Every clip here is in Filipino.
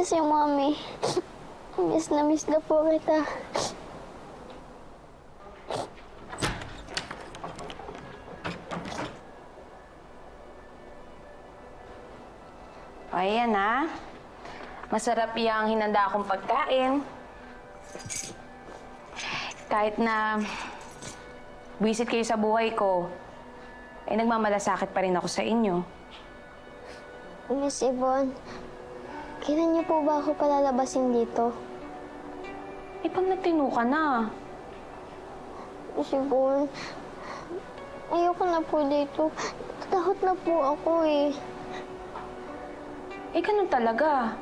miss you, Mommy. Miss na po kita. O, ayan ha. Masarap yung hinanda akong pagkain. Kahit na buwisit kayo sa buhay ko, ay nagmamalasakit pa rin ako sa inyo. Miss Yvonne, kailan niyo po ba ako palalabasin dito? Eh, pag nagtino ka na. Miss Yvonne, ayoko na po dito. Takot na po ako eh. Eh, ganun talaga.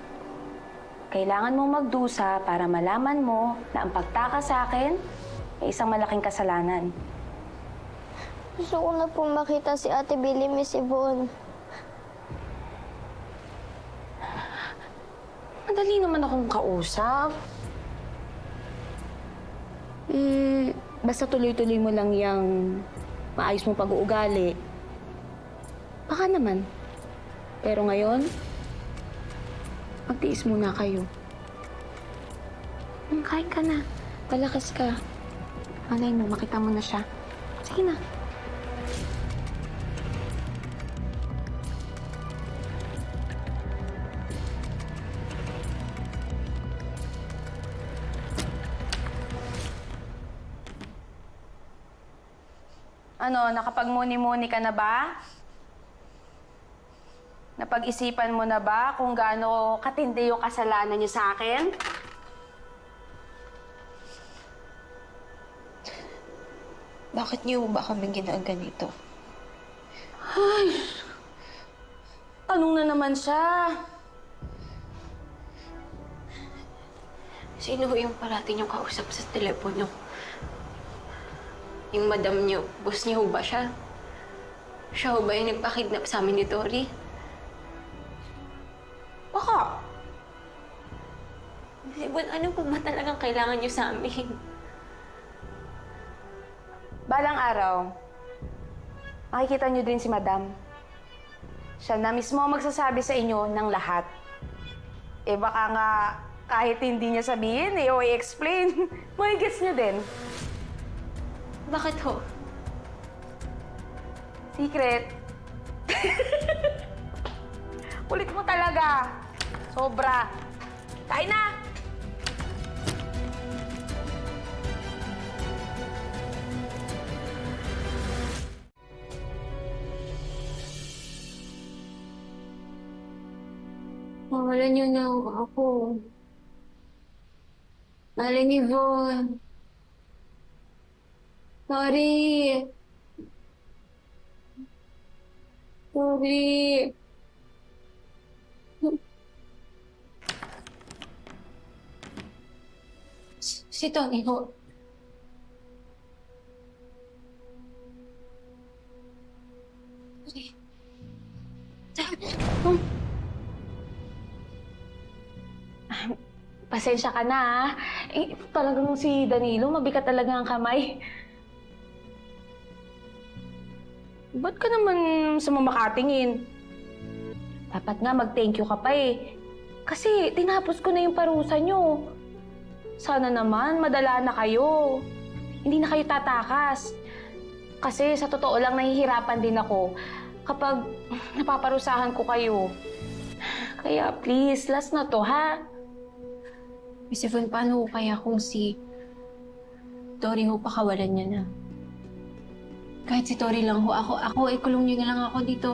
Kailangan mong magdusa para malaman mo na ang pagtakas sa akin ay isang malaking kasalanan. Gusto ko na po makita si Ate Billy, Miss Yvonne. Madali naman akong kausap. Eh, basta tuloy-tuloy mo lang yung maayos mong pag-uugali. Baka naman. Pero ngayon, magtiis muna kayo. Kain ka na. Palakas ka. Malay mo, makita mo na siya. Sige na. Ano, nakapagmuni-muni ka na ba? Napag-isipan mo na ba kung gaano katindi yung kasalanan niyo sa akin? Bakit niyo ba kami ginaganito? Ay, tanong na naman siya. Sino yung parati niyong kausap sa telepono? Yung madam niyo, boss niyo ba siya? Siya ba yung nagpakidnap sa amin ni Tori? Baka. Sibon, ano po ba talagang kailangan niyo sa amin? Balang araw, makikita niyo din si Madam. Siya na mismo magsasabi sa inyo ng lahat. Eh baka nga kahit hindi niya sabihin, o i-explain, magigets niyo din. Bakit ho? Secret. Kulit mo talaga. Sobra. Kain na! Mawalan niyo na ako. Mahalin ni Von. Sorry. Sorry. Si Tony ho. Sorry. Pasensya ka na, ha? Eh, talagang si Danilo, mabigat talaga ang kamay. Ba't ka naman sumamakatingin? Dapat nga mag-thank you ka pa eh. Kasi tinapos ko na yung parusa nyo. Sana naman, madala na kayo. Hindi na kayo tatakas. Kasi sa totoo lang, nahihirapan din ako kapag napaparusahan ko kayo. Kaya please, last na to, ha? Miss Yvonne, paano ho kaya kung si Tori ho pakawalan niya na? Kahit si Tori lang ho, ako, ikulong niyo na lang ako dito.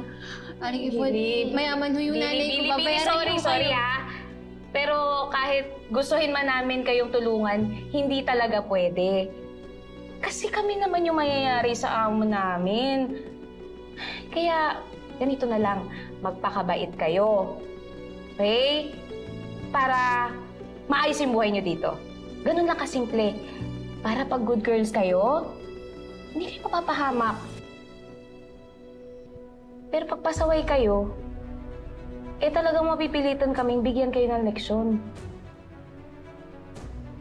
Aling Yvonne, Bilib. mayaman ho yung nanay ko, babayaran niyo Sorry, kayo. ha? Pero kahit gustuhin man namin kayong tulungan, hindi talaga pwede. Kasi kami naman yung mayayari sa amo namin. Kaya, ganito na lang, magpakabait kayo. Okay? Para maayos yung buhay nyo dito. Ganun lang kasimple. Para pag good girls kayo, hindi kayo mapapahamak. Pero pag pasaway kayo, eh talagang mapipilitan kaming bigyan kayo ng leksyon.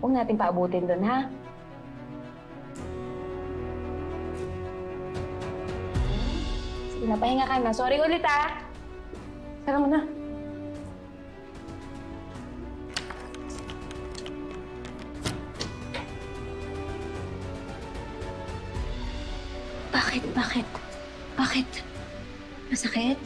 Huwag natin paabutin dun, ha? Sige na, pahinga ka na. Sorry ulit, ha? Sara mo na. Bakit? Bakit? Masakit?